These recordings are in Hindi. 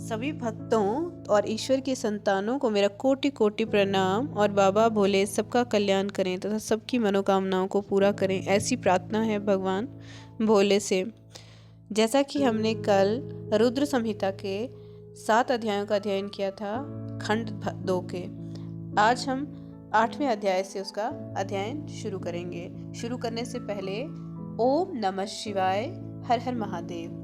सभी भक्तों और ईश्वर की संतानों को मेरा कोटि कोटि प्रणाम। और बाबा बोले सबका कल्याण करें तथा सबकी मनोकामनाओं को पूरा करें, ऐसी प्रार्थना है भगवान भोले से। जैसा कि हमने कल रुद्र संहिता के 7 अध्यायों का अध्ययन किया था, खंड 2 के, आज हम 8वें अध्याय से उसका अध्ययन शुरू करेंगे। शुरू करने से पहले ओम नमः शिवाय, हर हर महादेव।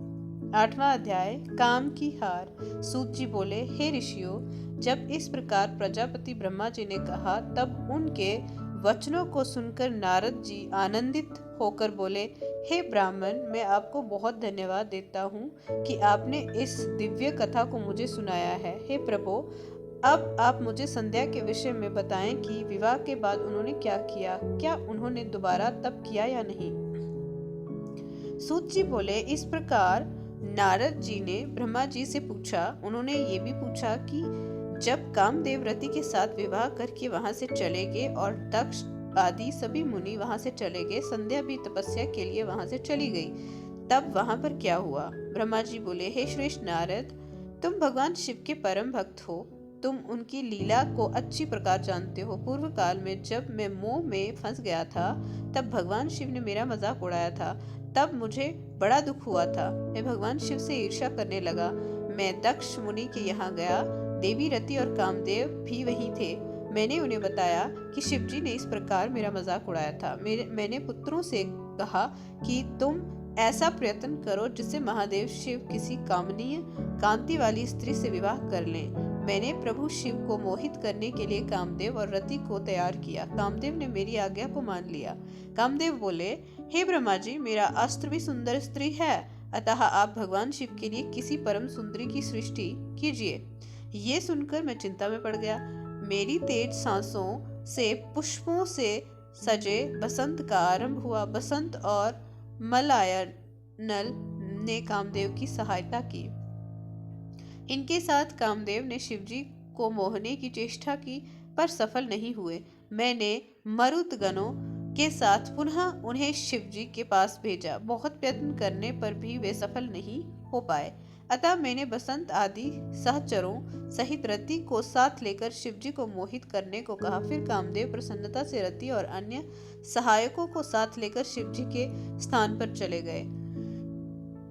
8वां अध्याय, काम की हार। सूत जी बोले, हे ऋषियों, जब इस प्रकार प्रजापति ब्रह्मा जी ने कहा तब उनके वचनों को सुनकर नारद जी आनंदित होकर बोले, हे ब्राह्मण, मैं आपको बहुत धन्यवाद देता हूँ कि आपने इस दिव्य कथा को मुझे सुनाया है। हे प्रभु, अब आप मुझे संध्या के विषय में बताएं कि विवाह के बाद उन्होंने क्या किया, क्या उन्होंने दोबारा तप किया या नहीं। सूत जी बोले, इस प्रकार नारद जी ने ब्रह्मा जी से पूछा। उन्होंने ये भी पूछा कि जब कामदेव रति के साथ विवाह करके वहां से चले गए और दक्ष आदि सभी मुनि वहां से चले गए, संध्या भी तपस्या के लिए वहां से चली गई, तब वहां पर क्या हुआ। ब्रह्मा जी बोले, हे श्रेष्ठ नारद, तुम भगवान शिव के परम भक्त हो, तुम उनकी लीला को अच्छी प्रकार जानते हो। पूर्व काल में जब मैं मोह में फंस गया था, तब भगवान शिव ने मेरा मजाक उड़ाया था, तब मुझे बड़ा दुख हुआ था। मैं भगवान शिव से ईर्ष्या करने लगा। मैं दक्ष मुनि के यहाँ गया, देवी रति और कामदेव भी वहीं थे। मैंने उन्हें बताया कि शिव जी ने इस प्रकार मेरा मजाक उड़ाया था। मैंने पुत्रों से कहा कि तुम ऐसा प्रयत्न करो जिससे महादेव शिव किसी कामनीय कांति वाली स्त्री से विवाह कर लें। मैंने प्रभु शिव को मोहित करने के लिए कामदेव और रति को तैयार किया। कामदेव ने मेरी आज्ञा को मान लिया। कामदेव बोले, हे ब्रह्मा जी, मेरा अस्त्र भी सुंदर स्त्री है, अतः आप भगवान शिव के लिए किसी परम सुंदरी की सृष्टि कीजिए। ये सुनकर मैं चिंता में पड़ गया। मेरी तेज सांसों से पुष्पों से सजे बसंत का आरंभ हुआ। बसंत और मलयानल ने कामदेव की सहायता की। इनके साथ कामदेव ने शिवजी को मोहने की चेष्टा की, पर सफल नहीं हुए। मैंने मरुदगणों के साथ पुनः उन्हें शिवजी के पास भेजा। बहुत प्रयत्न करने पर भी वे सफल नहीं हो पाए। अतः मैंने बसंत आदि सहचरों सहित रति को साथ लेकर शिवजी को मोहित करने को कहा। फिर कामदेव प्रसन्नता से रति और अन्य सहायकों को साथ लेकर शिवजी के स्थान पर चले गए।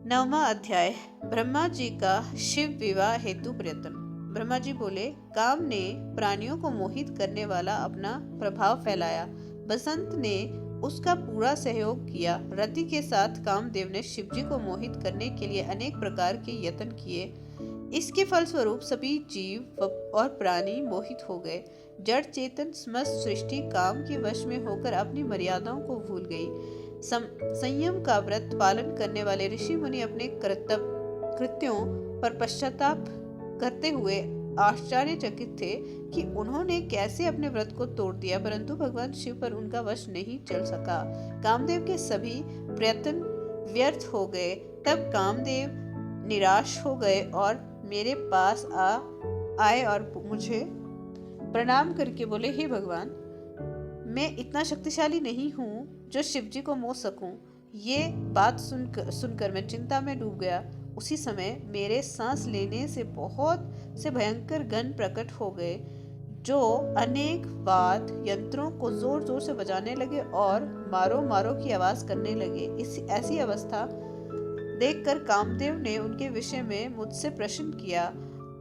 9वां अध्याय, ब्रह्मा जी का शिव विवाह हेतु प्रयत्न। ब्रह्मा जी बोले, काम ने प्राणियों को मोहित करने वाला अपना प्रभाव फैलाया। बसंत ने उसका पूरा सहयोग किया। रति के साथ कामदेव ने शिवजी को मोहित करने के लिए अनेक प्रकार के यत्न किए। इसके फलस्वरूप सभी जीव और प्राणी मोहित हो गए। जड़ चेतन समस्त सृष्टि काम के वश में होकर अपनी मर्यादाओं को भूल गई। संयम का व्रत पालन करने वाले ऋषि मुनि अपने कृत्यों पर पश्चाताप करते हुए आश्चर्यचकित थे कि उन्होंने कैसे अपने व्रत को तोड़ दिया, परंतु भगवान शिव पर उनका वश नहीं चल सका। कामदेव के सभी प्रयत्न व्यर्थ हो गए। तब कामदेव निराश हो गए और मेरे पास आए और मुझे प्रणाम करके बोले, हे भगवान, मैं इतना शक्तिशाली नहीं हूँ जो शिवजी को मोह सकूं। ये बात सुनकर मैं चिंता में डूब गया। उसी समय मेरे सांस लेने से बहुत से भयंकर गण प्रकट हो गए, जो अनेक वाद्य यंत्रों को जोर जोर से बजाने लगे और मारो मारो की आवाज करने लगे। ऐसी अवस्था देखकर कामदेव ने उनके विषय में मुझसे प्रश्न किया।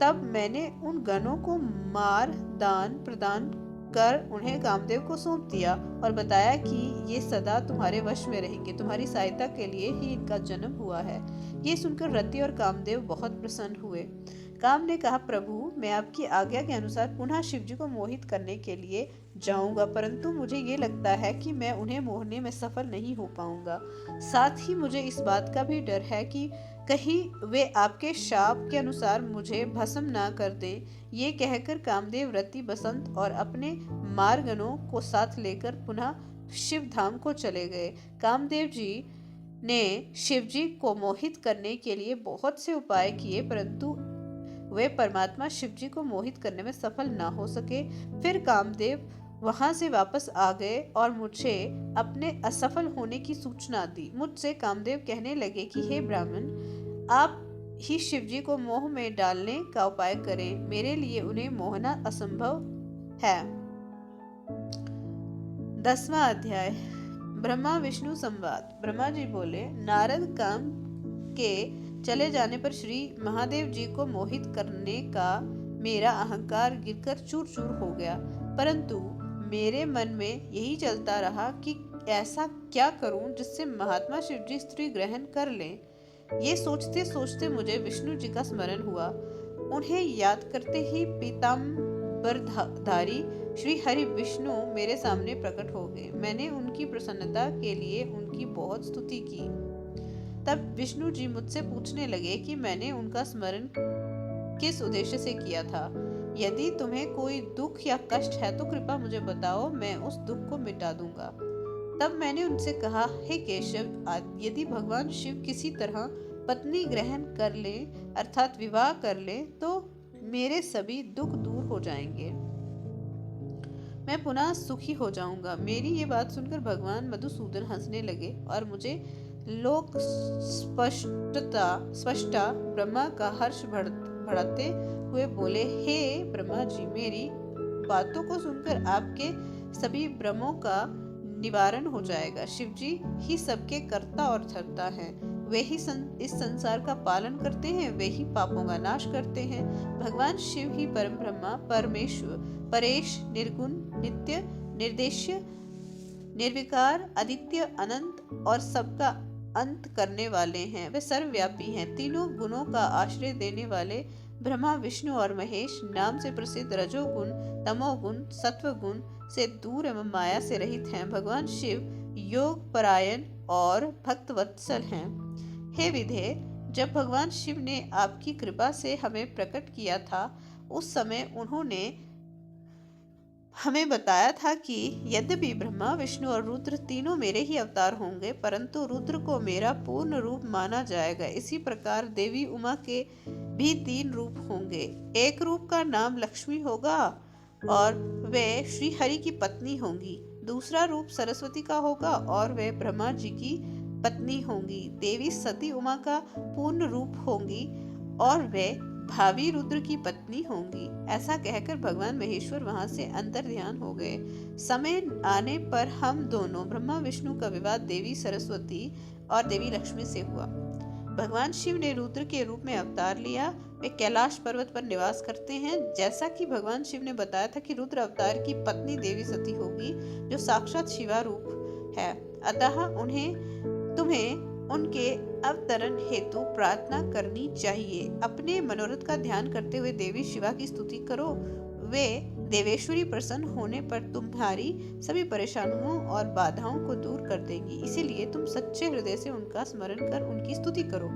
तब मैंने उन गणों को मार दान प्रदान कर उन्हें कामदेव को सौंप दिया और बताया कि ये सदा तुम्हारे वश में रहेंगे, तुम्हारी सहायता के लिए ही इनका जन्म हुआ है। ये सुनकर रति और कामदेव बहुत प्रसन्न हुए। काम ने कहा, प्रभु, मैं आपकी आज्ञा के अनुसार पुनः शिवजी को मोहित करने के लिए जाऊंगा, परंतु मुझे ये लगता है कि मैं उन्हें मोहने में सफल नहीं हो पाऊंगा। साथ ही मुझे इस बात का भी डर है कि कहीं वे आपके शाप के अनुसार मुझे भस्म ना कर दें। ये कहकर कामदेव रति बसंत और अपने मारगणों को साथ लेकर पुनः शिव धाम को चले गए। कामदेव जी ने शिवजी को मोहित करने के लिए बहुत से उपाय किए, परंतु वे परमात्मा शिवजी को मोहित करने में सफल ना हो सके। फिर कामदेव वहां से वापस आ गए और मुझे अपने असफल होने की सूचना दी। मुझसे कामदेव कहने लगे कि हे ब्राह्मण, आप ही शिवजी को मोह में डालने का उपाय करें। मेरे लिए उन्हें मोहना असंभव है। 10वां अध्याय ब्रह्मा विष्णु संवाद। ब्रह्मा जी बोले, नारद काम के चले जाने पर श्री महादेव जी को मोहित करने का मेरा अहंकार गिरकर चूर चूर हो गया, परंतु मेरे मन में यही चलता रहा कि ऐसा क्या करूं जिससे महात्मा शिवजी स्त्री ग्रहण कर लें। ये सोचते सोचते मुझे विष्णु जी का स्मरण हुआ। उन्हें याद करते ही पीताम्बरधारी श्री हरि विष्णु मेरे सामने प्रकट हो गए। मैंने उनकी प्रसन्नता के लिए उनकी बहुत स्तुति की। तब विष्णु जी मुझसे पूछने लगे कि मैंने उनका स्मरण किस उद्देश्य से किया था। यदि तुम्हें कोई दुख या कष्ट है तो कृपया मुझे बताओ, मैं उस दुख को मिटा दूंगा। तब मैंने उनसे कहा, हे केशव, यदि भगवान शिव किसी तरह पत्नी ग्रहण कर लें अर्थात विवाह कर लें तो मेरे सभी दुख दूर हो जाएंगे, मैं पुनः सुखी हो जाऊंगा। मेरी ये बात सुनकर भगवान मधुसूदन हंसने लगे और मुझे लोक स्पष्टा ब्रह्मा का हर्ष बढ़ाते हुए बोले, हे ब्रह्मा जी, मेरी बातों को सुनकर आपके सभी भ्रमों का निवारण हो जाएगा। शिवजी ही सबके कर्ता और धर्ता हैं। वे ही इस संसार का पालन करते हैं, वे ही पापों का नाश करते हैं। भगवान शिव ही परम ब्रह्मा, परमेश्वर, परेश, निर्गुण, नित्य, निर्देश्य, निर्विकार, आदित्य, अनंत और सबका अंत करने वाले हैं। वे सर्वव्यापी हैं। तीनों गुणों का आश्रय देने वाले ब्रह्मा, विष्णु और महेश नाम से प्रसिद्ध रजोगुण, तमोगुण, सत्वगुण से दूर एवं माया से रहित हैं। भगवान शिव योग परायण और भक्त वत्सल हैं। हे विधे, जब भगवान शिव ने आपकी कृपा से हमें प्रकट किया था, उस समय उन्होंने हमें बताया था कि यद्यपि ब्रह्मा, विष्णु और रुद्र तीनों मेरे ही अवतार होंगे, परंतु रुद्र को मेरा पूर्ण रूप माना जाएगा। इसी प्रकार देवी उमा के भी 3 रूप होंगे। एक रूप का नाम लक्ष्मी होगा और वे श्री हरि की पत्नी होंगी। दूसरा रूप सरस्वती का होगा और वे ब्रह्मा जी की पत्नी होंगी। देवी सती उमा का पूर्ण रूप होंगी और वे भावी रुद्र की पत्नी होंगी। ऐसा कहकर भगवान महेश्वर वहां से अंतर ध्यान हो गए। समय आने पर हम दोनों ब्रह्मा विष्णु का विवाह देवी सरस्वती और देवी लक्ष्मी से हुआ। भगवान शिव ने रुद्र के रूप में अवतार लिया। वे कैलाश पर्वत पर निवास करते हैं। जैसा कि भगवान शिव ने बताया था कि रुद्र अवतार की पत्नी देवी सती होगी, जो साक्षात शिवा रूप है। अतः तुम्हें उनके अवतरण हेतु प्रार्थना करनी चाहिए। अपने मनोरथ का ध्यान करते हुए देवी शिवा की स्तुति करो। वे देवेश्वरी प्रसन्न होने पर तुम्हारी सभी परेशानियों और बाधाओं को दूर कर देंगी। इसीलिए तुम सच्चे हृदय से उनका स्मरण कर उनकी स्तुति करो।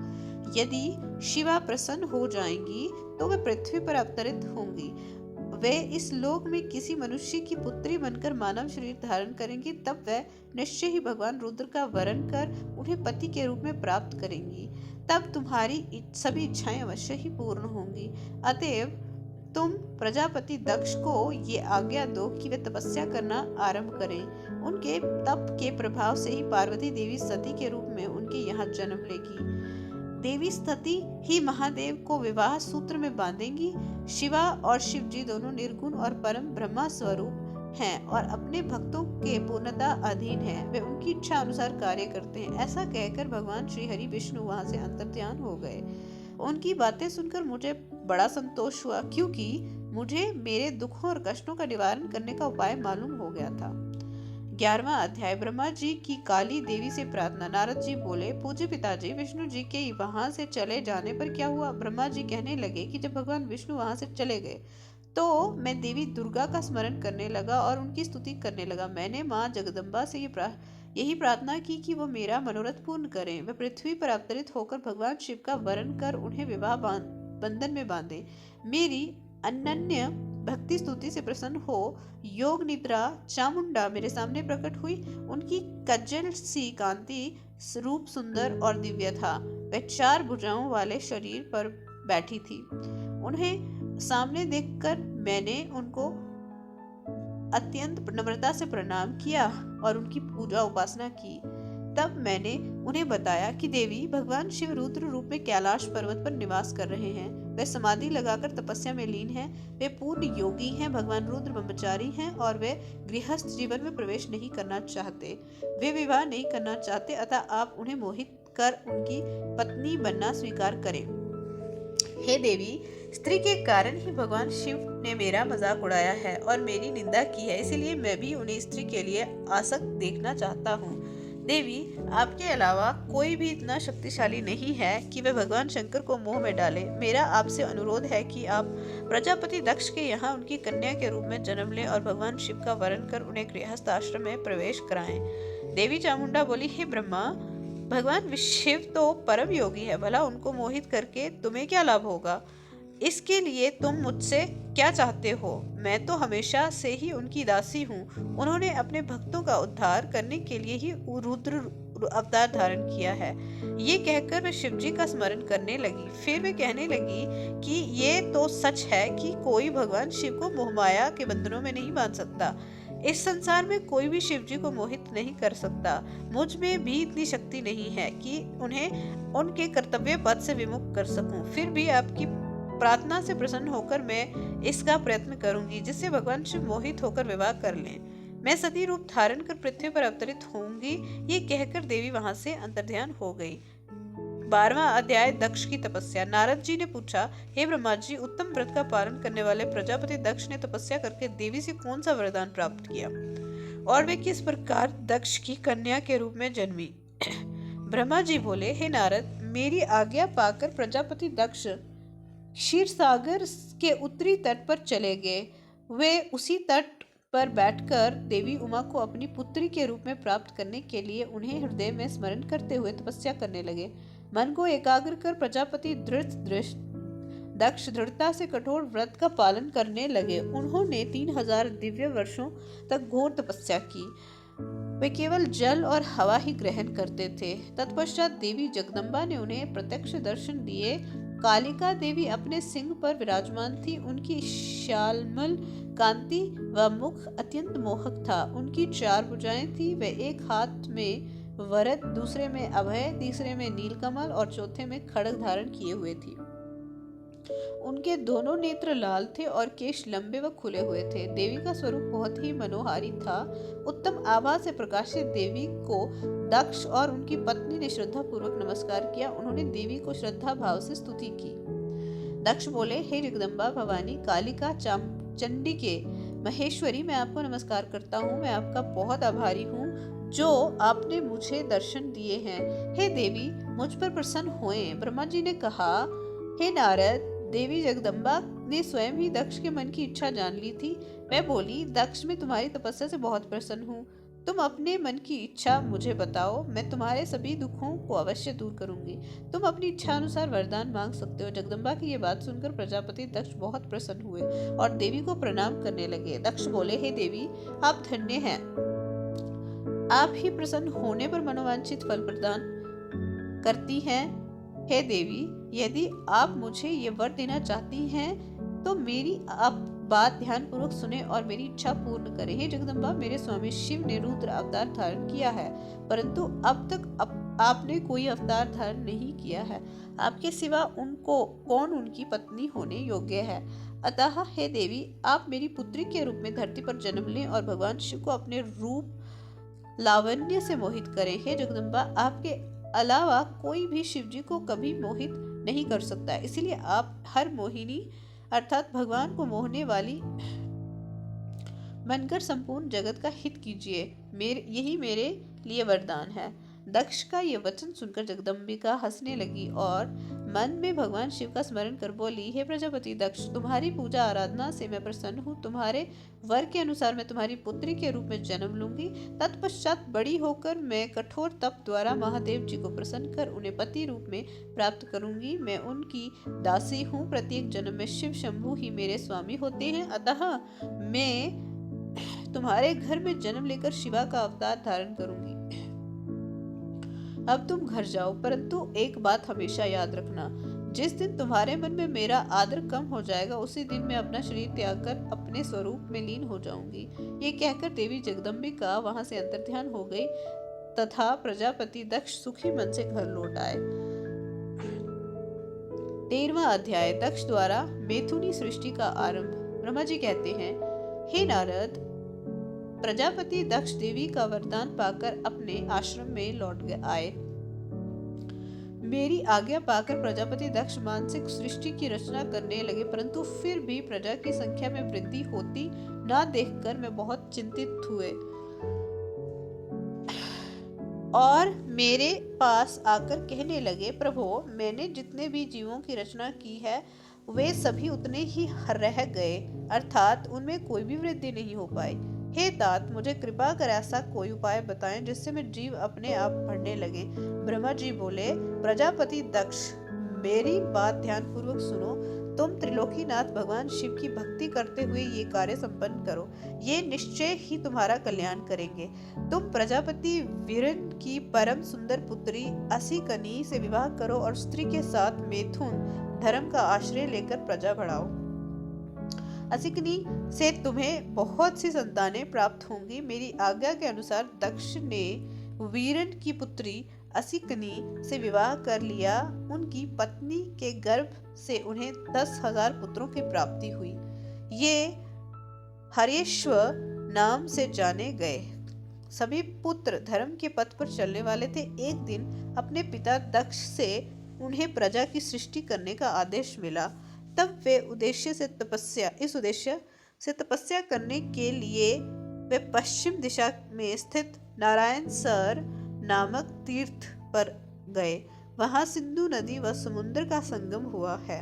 यदि शिवा प्रसन्न हो जाएंगी तो वे पृथ्वी पर अवतरित होंगी। वे इस लोक में किसी मनुष्य की पुत्री बनकर मानव शरीर धारण करेंगी। तब वे निश्चय ही भगवान रुद्र का वरण कर उन्हें पति के रूप में प्राप्त करेंगी। तब तुम्हारी सभी इच्छाएं अवश्य ही पूर्ण होंगी। अतएव तुम प्रजापति दक्ष को ये आज्ञा दो कि वे तपस्या करना आरंभ करें। उनके तप के प्रभाव से ही पार्वती देवी सती के रूप में उनके यहाँ जन्म लेगी। देवी सती ही महादेव को विवाह सूत्र में बांधेंगी। शिवा और शिव जी दोनों निर्गुण और परम ब्रह्मा स्वरूप हैं और अपने भक्तों के पूर्णतः अधीन हैं। वे उनकी इच्छा अनुसार कार्य करते हैं। ऐसा कहकर भगवान श्री हरि विष्णु वहां से अंतर्ध्यान हो गए। उनकी बातें सुनकर मुझे बड़ा संतोष हुआ, क्योंकि मुझे मेरे दुखों और कष्टों का निवारण करने का उपाय मालूम हो गया था। 11वां अध्याय ब्रह्मा जी की काली देवी से प्रार्थना। नारद जी बोले, पूज्य पिताजी, विष्णु जी के वहां से चले जाने पर क्या हुआ? ब्रह्मा जी कहने लगे कि जब भगवान विष्णु वहां से चले गए तो मैं देवी दुर्गा का स्मरण करने लगा और उनकी स्तुति करने लगा। मैंने माँ जगदम्बा से यही प्रार्थना की कि वो मेरा मनोरथ पूर्ण करें। वे पृथ्वी पर अवतरित होकर भगवान शिव का वरण कर उन्हें विवाह बंधन में बांधे। मेरी अनन्य भक्ति स्तुति से प्रसन्न हो योग निद्रा चामुंडा मेरे सामने प्रकट हुई। उनकी कज्जल सी कांति रूप सुंदर और दिव्य था। वह 4 भुजाओं वाले शरीर पर बैठी थी। उन्हें सामने देखकर मैंने उनको अत्यंत नम्रता से प्रणाम किया और उनकी पूजा उपासना की। तब मैंने उन्हें बताया कि देवी, भगवान शिव रुद्र रूप में कैलाश पर्वत पर निवास कर रहे हैं। वे समाधि लगाकर तपस्या में लीन हैं। वे पूर्ण योगी हैं। भगवान रुद्र ब्रह्मचारी हैं और वे गृहस्थ जीवन में प्रवेश नहीं करना चाहते। वे विवाह नहीं करना चाहते, अतः आप उन्हें मोहित कर उनकी पत्नी बनना स्वीकार करें। हे देवी, स्त्री के कारण ही भगवान शिव ने मेरा मजाक उड़ाया है और मेरी निंदा की है, इसलिए मैं भी उन्हें स्त्री के लिए आसक्त देखना चाहता हूँ। देवी, आपके अलावा कोई भी इतना शक्तिशाली नहीं है कि वह भगवान शंकर को मोह में डाले। मेरा आपसे अनुरोध है कि आप प्रजापति दक्ष के यहाँ उनकी कन्या के रूप में जन्म लें और भगवान शिव का वरण कर उन्हें गृहस्थ आश्रम में प्रवेश कराएं। देवी चामुंडा बोली, हे ब्रह्मा, भगवान शिव तो परम योगी है, भला उनको मोहित करके तुम्हें क्या लाभ होगा? इसके लिए तुम मुझसे क्या चाहते हो? मैं तो हमेशा से ही उनकी दासी हूँ। उन्होंने अपने भक्तों का उद्धार करने के लिए ही रुद्र अवतार धारण किया है। ये कहकर वे शिवजी का स्मरण करने लगी। फिर वे कहने लगी कि ये तो सच है कि कोई भगवान शिव को मोहमाया के बंधनों में नहीं बांध सकता। इस संसार में कोई भी शिवजी को मोहित नहीं कर सकता। मुझ में भी इतनी शक्ति नहीं है कि उन्हें उनके कर्तव्य पद से विमुख कर सकूं। फिर भी आपकी प्रार्थना से प्रसन्न होकर मैं इसका प्रयत्न करूंगी, जिससे भगवान शिव मोहित होकर विवाह कर लें। मैं सती रूप धारण कर पृथ्वी पर अवतरित होंगी। ये कहकर देवी वहां से अंतर्ध्यान हो गई। 12वां अध्याय, दक्ष की तपस्या। नारद जी ने पूछा, हे ब्रह्मा जी, उत्तम व्रत का पालन करने वाले प्रजापति दक्ष ने तपस्या करके देवी से कौन सा वरदान प्राप्त किया और वे किस प्रकार दक्ष की कन्या के रूप में जन्मी? ब्रह्मा जी बोले, हे नारद, मेरी आज्ञा पाकर प्रजापति दक्ष क्षीर सागर के उत्तरी तट पर चले गए। वे उसी तट पर बैठकर देवी उमा को अपनी पुत्री के रूप में प्राप्त करने के लिए उन्हें हृदय में स्मरण करते हुए तपस्या करने लगे। मन को एकाग्र कर प्रजापति दक्ष दृढ़ता से कठोर व्रत का पालन करने लगे। उन्होंने 3000 दिव्य वर्षों तक घोर तपस्या की। वे केवल जल और हवा ही ग्रहण करते थे। तत्पश्चात देवी जगदम्बा ने उन्हें प्रत्यक्ष दर्शन दिए। कालिका देवी अपने सिंह पर विराजमान थी। उनकी श्यामल कांति व मुख अत्यंत मोहक था। उनकी 4 भुजाएं थी। वे एक हाथ में वरद, दूसरे में अभय, तीसरे में नीलकमल और चौथे में खड्ग धारण किए हुए थी। उनके दोनों नेत्र लाल थे और केश लंबे व खुले हुए थे। देवी का स्वरूप बहुत ही मनोहारी था। उत्तम आभा से प्रकाशित देवी को दक्ष और उनकी पत्नी ने श्रद्धा पूर्वक नमस्कार किया। उन्होंने देवी को श्रद्धा भाव से स्तुति की। दक्ष बोले, हे जगदम्बा भवानी, कालिका, चंडिके, महेश्वरी, मैं आपको नमस्कार करता हूँ। मैं आपका बहुत आभारी हूँ जो आपने मुझे दर्शन दिए हैं। हे देवी, मुझ पर प्रसन्न होएं। ब्रह्मा जी ने कहा, हे नारद, देवी जगदम्बा ने स्वयं ही दक्ष के मन की इच्छा जान ली थी। मैं बोली, दक्ष, मैं तुम्हारी तपस्या से बहुत प्रसन्न हूँ। तुम अपने मन की इच्छा मुझे बताओ, मैं तुम्हारे सभी दुखों को अवश्य दूर करूंगी। तुम अपनी इच्छा अनुसार वरदान मांग सकते हो। जगदम्बा की ये बात सुनकर प्रजापति दक्ष बहुत प्रसन्न हुए और देवी को प्रणाम करने लगे। दक्ष बोले, हे देवी, आप धन्य हैं। आप ही प्रसन्न होने पर मनोवांछित फल प्रदान करती हैं। हे देवी, यदि आप मुझे ये वर देना चाहती हैं तो मेरी आप बात ध्यान पूर्वक सुने और मेरी इच्छा पूर्ण करें। हे जगदम्बा, मेरे स्वामी शिव ने रुद्र अवतार धारण किया है, परंतु अब तक आपने कोई अवतार धारण नहीं किया है। आपके सिवा उनको कौन उनकी पत्नी होने योग्य है? अतः हे देवी, आप मेरी पुत्री के रूप में धरती पर जन्म लें और भगवान शिव को अपने रूप लावण्य से मोहित करें। हे जगदम्बा, आपके अलावा कोई भी शिवजी को कभी मोहित नहीं कर सकता, इसलिए आप हर मोहिनी अर्थात भगवान को मोहने वाली बनकर संपूर्ण जगत का हित कीजिए। यही मेरे लिए वरदान है। दक्ष का ये वचन सुनकर जगदम्बिका हंसने लगी और मन में भगवान शिव का स्मरण कर बोली, हे प्रजापति दक्ष, तुम्हारी पूजा आराधना से मैं प्रसन्न हूँ। तुम्हारे वर के अनुसार मैं तुम्हारी पुत्री के रूप में जन्म लूंगी। तत्पश्चात बड़ी होकर मैं कठोर तप द्वारा महादेव जी को प्रसन्न कर उन्हें पति रूप में प्राप्त करूंगी। मैं उनकी दासी हूँ। प्रत्येक जन्म में शिव शंभु ही मेरे स्वामी होते हैं, अतः मैं तुम्हारे घर में जन्म लेकर शिवा का अवतार धारण करूंगी। अब तुम घर जाओ, परंतु एक बात हमेशा याद रखना, जिस दिन तुम्हारे मन में मेरा आदर कम हो जाएगा उसी दिन मैं अपना शरीर त्याग कर अपने स्वरूप में लीन हो जाऊंगी। ये कहकर देवी जगदम्बिका वहां से अंतर्ध्यान हो गई। तथा प्रजापति दक्ष सुखी मन से घर लौट आए। 13वां अध्याय, दक्ष द्वारा मैथुनी सृष्टि का आरंभ। ब्रह्मा जी कहते हैं, हे नारद, प्रजापति दक्ष देवी का वरदान पाकर अपने आश्रम में लौट आए। मेरी आज्ञा पाकर प्रजापति दक्ष मानसिक सृष्टि की रचना करने लगे, परंतु फिर भी प्रजा की संख्या में वृद्धि होती ना देखकर मैं बहुत चिंतित हुए और मेरे पास आकर कहने लगे, प्रभु, मैंने जितने भी जीवों की रचना की है वे सभी उतने ही रह गए, अर्थात उनमें कोई भी वृद्धि नहीं हो पाई। हे तात, मुझे कृपा कर ऐसा कोई उपाय बताएं जिससे मैं जीव अपने आप बढ़ने लगे। ब्रह्मा जी बोले, प्रजापति दक्ष, मेरी बात ध्यान पूर्वक सुनो। तुम त्रिलोकीनाथ भगवान शिव की भक्ति करते हुए ये कार्य संपन्न करो, ये निश्चय ही तुम्हारा कल्याण करेंगे। तुम प्रजापति वीरन की परम सुंदर पुत्री असिकनी से विवाह करो और स्त्री के साथ मैथुन धर्म का आश्रय लेकर प्रजा बढ़ाओ। असिकनी से तुम्हें बहुत सी संतानें प्राप्त होंगी। मेरी आज्ञा के अनुसार दक्ष ने वीरन की पुत्री असिकनी से विवाह कर लिया। उनकी पत्नी के गर्भ से उन्हें 10,000 पुत्रों की प्राप्ति हुई। ये हरेश्वर नाम से जाने गए। सभी पुत्र धर्म के पथ पर चलने वाले थे। एक दिन अपने पिता दक्ष से उन्हें प्रजा की सृष्टि करने का आदेश मिला। तब वे इस उद्देश्य से तपस्या करने के लिए वे पश्चिम दिशा में स्थित नारायण सर नामक तीर्थ पर गए। वहां सिंधु नदी व समुद्र का संगम हुआ है।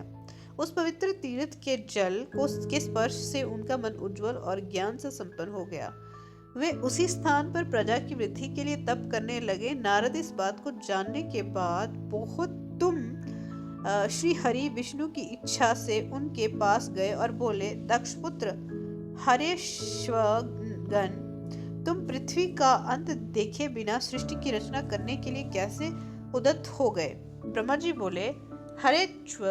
उस पवित्र तीर्थ के जल के स्पर्श से उनका मन उज्जवल और ज्ञान से संपन्न हो गया। वे उसी स्थान पर प्रजा की वृद्धि के लिए तप करने लगे। नारद इस बात को जानने के बाद बहुत श्री हरि विष्णु की इच्छा से उनके पास गए और बोले, दक्ष पुत्र हरेश्वगण, तुम पृथ्वी का अंत देखे बिना सृष्टि की रचना करने के लिए कैसे उद्यत हो गए? ब्रह्मा जी बोले, हरेश्व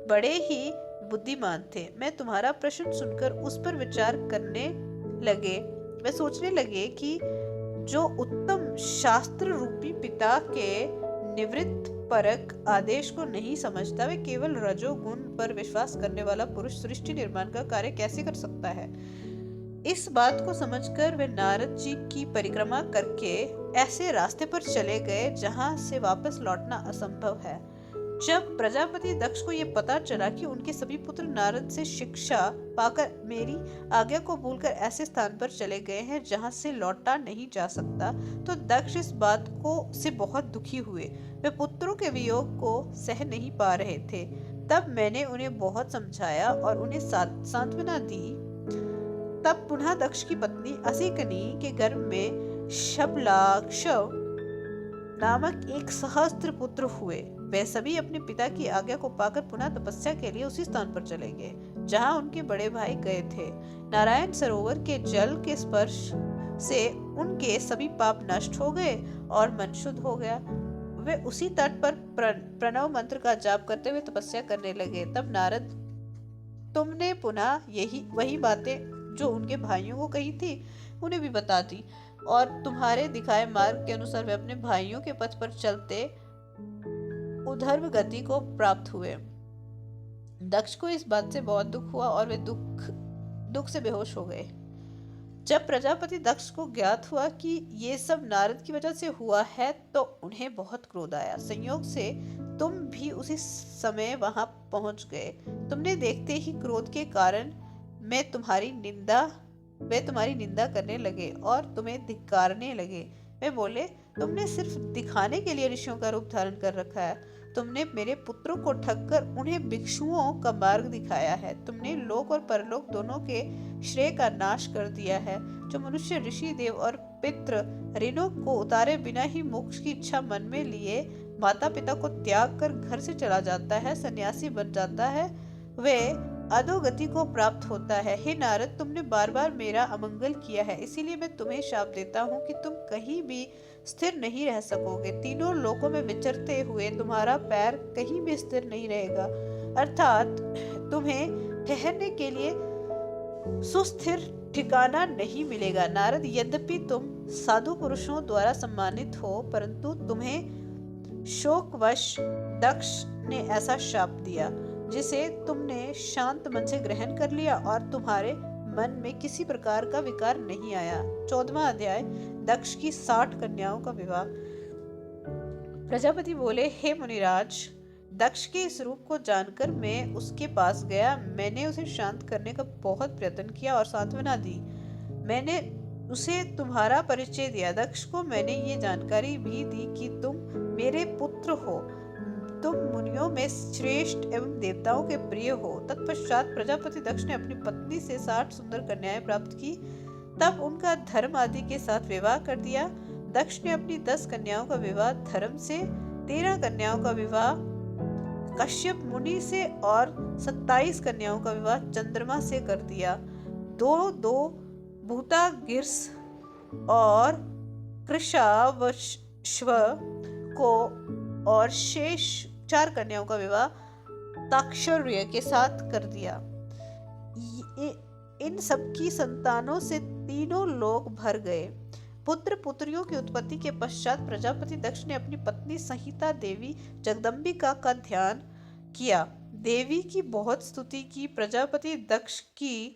बड़े ही बुद्धिमान थे। मैं तुम्हारा प्रश्न सुनकर उस पर विचार करने लगे। वे सोचने लगे कि जो उत्तम शास्त्र रूपी पिता के निवृत्त परक आदेश को नहीं समझता, वे केवल रजोगुण पर विश्वास करने वाला पुरुष सृष्टि निर्माण का कार्य कैसे कर सकता है? इस बात को समझकर वे नारद जी की परिक्रमा करके ऐसे रास्ते पर चले गए जहां से वापस लौटना असंभव है। जब प्रजापति दक्ष को यह पता चला कि उनके सभी पुत्र नारद से शिक्षा पाकर मेरी आज्ञा को भूलकर ऐसे स्थान पर चले गए हैं जहां से लौटा नहीं जा सकता, तो दक्ष इस बात से बहुत दुखी हुए। वे पुत्रों के वियोग को सह नहीं पा रहे थे। तब मैंने उन्हें बहुत समझाया और उन्हें सांत्वना दी। तब पुनः दक्ष की पत्नी असिकनी के गर्भ में शबलाक्ष नामक एक सहस्त्र पुत्र हुए। वे सभी अपने पिता की आज्ञा को पाकर पुनः तपस्या के लिए उसी स्थान पर चले गए जहां उनके बड़े भाई गए थे। नारायण सरोवर के जल के स्पर्श से उनके सभी पाप नष्ट हो गए और मन शुद्ध हो गया। वे उसी तट पर प्रणव मंत्र का जाप करते हुए तपस्या करने लगे। तब नारद, तुमने पुनः वही बातें जो उनके भाइयों को कही थी उन्हें भी बता दी और तुम्हारे दिखाए मार्ग के अनुसार वे अपने भाइयों के पथ पर चलते उधर्व गति को प्राप्त हुए। दक्ष को इस बात से बहुत दुख हुआ और वे दुख से बेहोश हो गए। जब प्रजापति दक्ष को ज्ञात हुआ कि ये सब नारद की वजह से हुआ है तो उन्हें बहुत क्रोध आया। संयोग से तुम भी उसी समय वहां पहुंच गए। तुमने देखते ही क्रोध के कारण वे तुम्हारी निंदा करने लगे और तुम्हें धिक्कारने लगे। वे बोले, तुमने सिर्फ दिखाने के लिए ऋषियों का रूप धारण कर रखा है। तुमने मेरे पुत्रों को ठगकर उन्हें भिक्षुओं का मार्ग दिखाया है। तुमने लोक और परलोक दोनों के श्रेय का नाश कर दिया है। जो मनुष्य ऋषि देव और पितृ ऋणों को उतारे बिना ही मोक्ष की इच्छा मन में लिए माता पिता को त्याग कर घर से चला जाता है, सन्यासी बन जाता है, वे अधोगति को प्राप्त होता है। हे नारद, तुमने बार बार मेरा अमंगल किया है, इसीलिए मैं तुम्हें शाप देता हूँ कि तुम कहीं भी स्थिर नहीं रह सकोगे। तीनों लोकों में विचरते हुए तुम्हारा पैर कहीं भी स्थिर नहीं रहेगा, अर्थात तुम्हें ठहरने के लिए सुस्थिर ठिकाना नहीं मिलेगा। नारद, यद्यपि तुम साधु पुरुषों द्वारा सम्मानित हो, परंतु तुम्हें शोकवश दक्ष ने ऐसा शाप दिया जिसे तुमने शांत मन से ग्रहण कर लिया और तुम्हारे मन में किसी प्रकार का विकार नहीं आया। 14वां अध्याय, दक्ष की 60 कन्याओं का विवाह। प्रजापति बोले, हे मुनिराज, दक्ष के इस रूप को जानकर मैं उसके पास गया। मैंने उसे शांत करने का बहुत प्रयत्न किया और सांत्वना दी। मैंने उसे तुम्हारा परिचय दिया। दक्ष को मैंने ये जानकारी भी दी कि तुम मेरे पुत्र हो, तुम मुनियों में श्रेष्ठ एवं देवताओं के प्रिय हो। तत्पश्चात प्रजापति दक्ष ने अपनी पत्नी से 60 सुंदर कन्याएं प्राप्त की। तब उनका धर्म आदि के साथ विवाह कर दिया। दक्ष ने अपनी 10 कन्याओं का विवाह धर्म से, 13 कन्याओं का विवाह कश्यप मुनि से और 27 कन्याओं का विवाह चंद्रमा से कर दिया। दो भूतागिर्स और कृशावश्व को और शेष 4 कन्याओं का विवाह ताक्षर्य के साथ कर दिया। इन सबकी संतानों से तीनों लोक भर गए। पुत्र पुत्रियों की उत्पत्ति के पश्चात प्रजापति दक्ष ने अपनी पत्नी संहिता देवी जगदम्बिका का ध्यान किया। देवी की बहुत स्तुति की। प्रजापति दक्ष की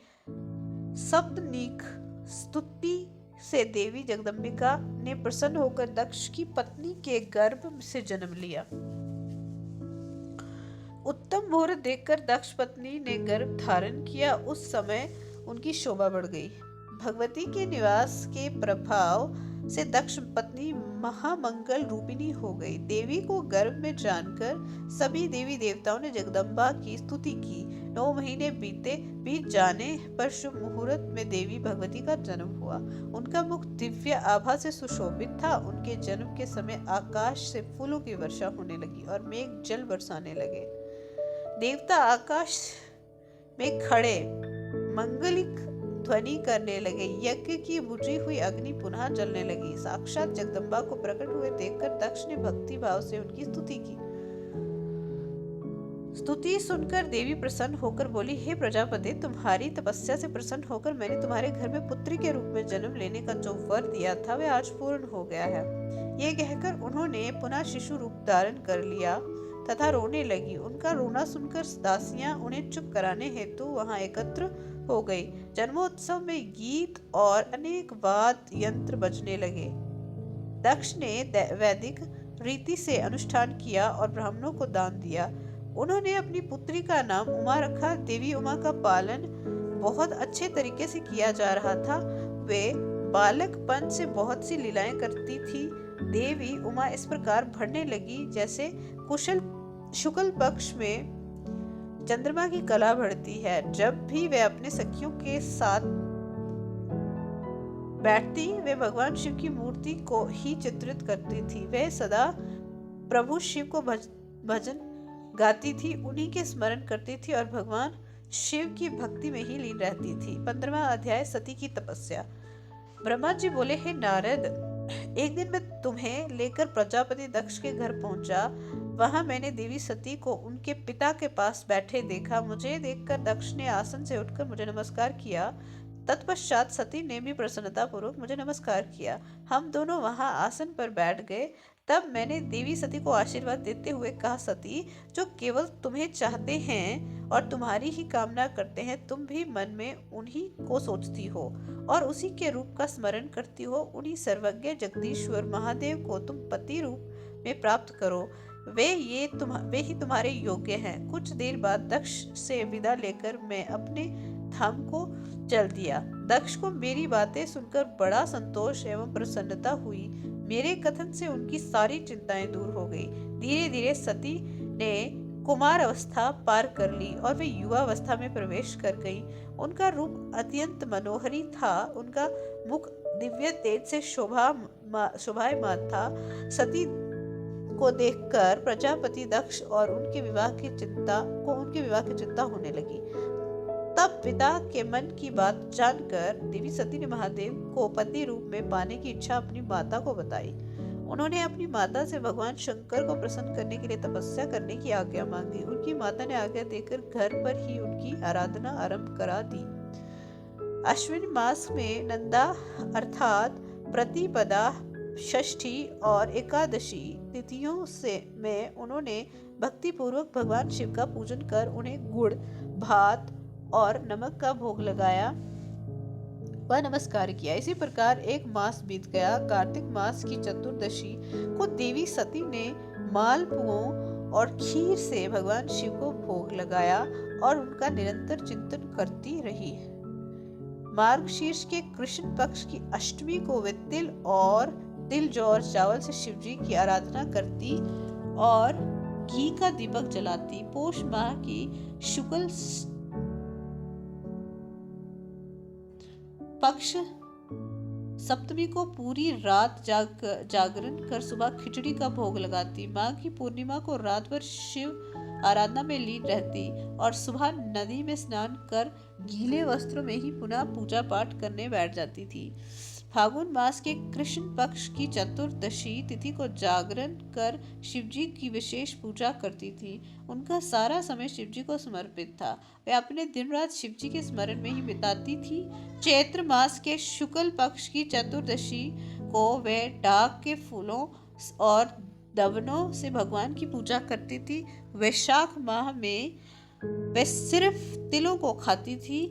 सप्तनीक स्तुति से देवी जगदम्बिका ने प्रसन्न होकर दक्ष की पत्नी के गर्भ से जन्म लिया। उत्तम मुहूर्त देखकर दक्ष पत्नी ने गर्भ धारण किया। उस समय उनकी शोभा बढ़ गई। भगवती के निवास के प्रभाव से दक्ष पत्नी महामंगल रूपिणी हो गई। देवी को गर्भ में जानकर सभी देवी देवताओं ने जगदम्बा की स्तुति की। 9 महीने बीत जाने पर शुभ मुहूर्त में देवी भगवती का जन्म हुआ। उनका मुख दिव्य आभा से सुशोभित था। उनके जन्म के समय आकाश से फूलों की वर्षा होने लगी और मेघ जल बरसाने लगे। देवता आकाश में खड़े मंगलिक ध्वनि करने लगे। यज्ञ की बुझी हुई अग्नि पुनः जलने लगी। साक्षात जगदम्बा को प्रकट हुए देखकर दक्ष ने भक्ति भाव से उनकी स्तुति की। स्तुति सुनकर देवी प्रसन्न होकर बोली, हे प्रजापति, तुम्हारी तपस्या से प्रसन्न होकर मैंने तुम्हारे घर में पुत्री के रूप में जन्म लेने का जो वर दिया था वह आज पूर्ण हो गया है। ये कहकर उन्होंने पुनः शिशु रूप धारण कर लिया तथा रोने लगी। उनका रोना सुनकर दासियां उन्हें चुप कराने हेतु वहां एकत्र हो गई। जन्मोत्सव में गीत और अनेक वाद यंत्र बजने लगे। दक्ष ने वैदिक रीति से अनुष्ठान किया और ब्राह्मणों को दान दिया। उन्होंने अपनी पुत्री का नाम उमा रखा। देवी उमा का पालन बहुत अच्छे तरीके से किया जा रहा था। वे बालकपन से बहुत सी लीलाएं करती थी। देवी उमा इस प्रकार बढ़ने लगी जैसे शुक्ल पक्ष में चंद्रमा की कला बढ़ती है। जब भी वे अपने सखियों के साथ बैठती वे भगवान शिव की मूर्ति को ही चित्रित करती थी। वे सदा प्रभु शिव को भजन गाती थी, उन्हीं के स्मरण करती थी और भगवान शिव की भक्ति में ही लीन रहती थी। 15वां अध्याय, सती की तपस्या। ब्रह्मा जी बोले, हे नारद, एक दिन मैं तुम्हें लेकर प्रजापति दक्ष के घर पहुंचा। वहां मैंने देवी सती को उनके पिता के पास बैठे देखा। मुझे देखकर दक्ष ने आसन से उठकर मुझे नमस्कार किया। तत्पश्चात सती ने भी प्रसन्नता पूर्वक मुझे नमस्कार किया। हम दोनों वहां आसन पर बैठ गए। तब मैंने देवी सती को आशीर्वाद देते हुए कहा, सती, जो केवल तुम्हें चाहते हैं और तुम्हारी ही कामना करते हैं, तुम भी मन में उन्हीं को सोचती हो और उसी के रूप का स्मरण करती हो। उन्हीं सर्वज्ञ जगदीश्वर महादेव को तुम पति रूप में प्राप्त करो। वे ही तुम्हारे योग्य हैं। कुछ देर बाद दक्ष से विदा लेकर मैं अपने धाम को चल दिया। दक्ष को मेरी बातें सुनकर बड़ा संतोष एवं प्रसन्नता हुई। मेरे कथन से उनकी सारी चिंताएं दूर हो गई। धीरे धीरे सती ने कुमार अवस्था पार कर ली और वे युवा अवस्था में प्रवेश कर गई। उनका रूप अत्यंत मनोहरी था। उनका मुख दिव्य तेज से शोभायमान था। सती को देखकर प्रजापति दक्ष और उनके विवाह की चिंता होने लगी। तब पिता के मन की बात जानकर देवी सती ने महादेव को पति रूप में पाने की इच्छा अपनी माता को बताई। उन्होंने अपनी माता से भगवान शंकर को प्रसन्न करने के लिए तपस्या करने की आज्ञा मांगी। उनकी माता ने आज्ञा देकर घर पर ही उनकी आराधना आरंभ करा दी। अश्विन मास में नंदा अर्थात प्रतिपदा, षष्ठी और एकादशी तिथियों में उन्होंने भक्ति पूर्वक भगवान शिव का पूजन कर उन्हें गुड़, भात और नमक का भोग लगाया व नमस्कार किया। इसी प्रकार एक मास बीत गया। कार्तिक मास की चतुर्दशी को देवी सती ने मालपुओं और खीर से भगवान शिव को भोग लगाया और उनका निरंतर चिंतन करती रही। मार्गशीर्ष के कृष्ण पक्ष की अष्टमी को वे तिल जौ और चावल से शिव जी की आराधना करती और घी का दीपक जलाती। पोष माह की शुक्ल पक्ष सप्तमी को पूरी रात जागरण कर सुबह खिचड़ी का भोग लगाती। माघ की पूर्णिमा को रात भर शिव आराधना में लीन रहती और सुबह नदी में स्नान कर गीले वस्त्रों में ही पुनः पूजा पाठ करने बैठ जाती थी। फागुन मास के कृष्ण पक्ष की चतुर्दशी तिथि को जागरण कर शिवजी की विशेष पूजा करती थी। उनका सारा समय शिवजी को समर्पित था। वे अपने दिन रात शिवजी के स्मरण में ही बिताती थी। चैत्र मास के शुक्ल पक्ष की चतुर्दशी को वे डाक के फूलों और दवनों से भगवान की पूजा करती थी। वैशाख माह में वे सिर्फ तिलों को खाती थी।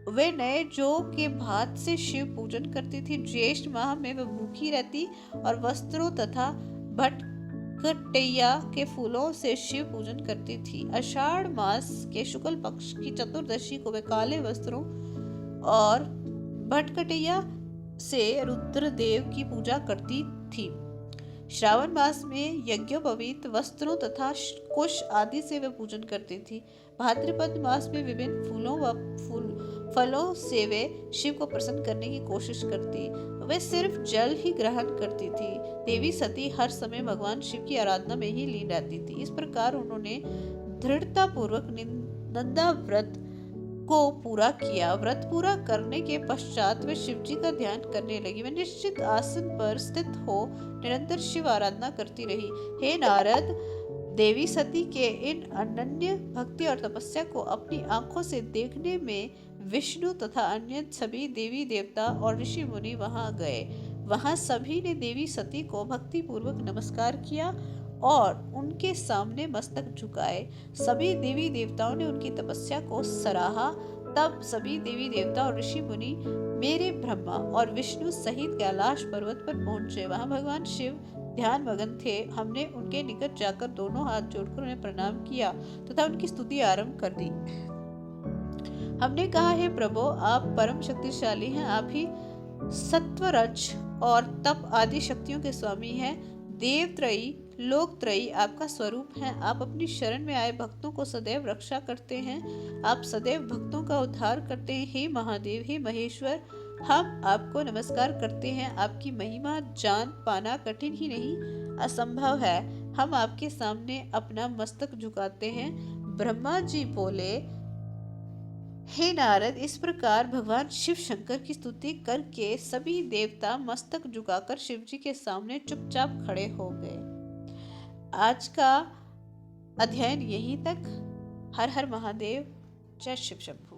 वे नए जौ के भात से शिव पूजन करती थी। ज्येष्ठ माह में वे भूखी रहती और वस्त्रों तथा भटकटैया के फूलों से शिव पूजन करती थी। आषाढ़ मास के शुक्ल पक्ष की चतुर्दशी को वे काले वस्त्रों और भटकटैया से रुद्रदेव की पूजा करती थी। श्रावण मास में यज्ञोपवीत वस्त्रों तथा कुश आदि से वे पूजन करती थी। भाद्रपद मास में विभिन्न फूलों व फलों से वे शिव को प्रसन्न करने की कोशिश करती। वे सिर्फ जल ही ग्रहण करती थी। देवी सती हर समय भगवान शिव की आराधना में ही लीन रहती थी। इस प्रकार उन्होंने दृढ़ता पूर्वक नंदा व्रत को पूरा किया। व्रत पूरा करने के पश्चात वे शिव जी का ध्यान करने लगी। वे निश्चित आसन पर स्थित हो निरंतर शिव आराधना करती रही। हे नारद, देवी सती के इन अनन्य भक्ति और तपस्या को अपनी आंखों से देखने में विष्णु तथा अन्य सभी देवी देवता और ऋषि मुनि वहां गए। वहां सभी ने देवी सती को भक्ति पूर्वक नमस्कार किया और उनके सामने मस्तक झुकाए। सभी देवी देवताओं ने उनकी तपस्या को सराहा। तब सभी देवी देवता और ऋषि मुनि मेरे ब्रह्मा और विष्णु सहित कैलाश पर्वत पर पहुंचे। वहां भगवान शिव ध्यान मगन थे। हमने उनके निकट जाकर दोनों हाथ जोड़कर उन्हें प्रणाम किया तथा उनकी स्तुति आरंभ कर दी। हमने कहा, हे प्रभु, आप परम शक्तिशाली हैं। आप ही सत्वरज और तप आदि शक्तियों के स्वामी हैं। देवत्रयी लोकत्रयी आपका स्वरूप है। आप अपनी शरण में आए भक्तों को सदैव रक्षा करते हैं। आप सदैव भक्तों का उद्धार करते हैं। हे महादेव, हे महेश्वर, हम आपको नमस्कार करते हैं। आपकी महिमा जान पाना कठिन ही नहीं, असंभव है। हम आपके सामने अपना मस्तक झुकाते हैं। ब्रह्मा जी बोले, हे नारद, इस प्रकार भगवान शिव शंकर की स्तुति करके सभी देवता मस्तक झुकाकर शिव जी के सामने चुपचाप खड़े हो गए। आज का अध्ययन यहीं तक। हर हर महादेव। जय शिव शंभू।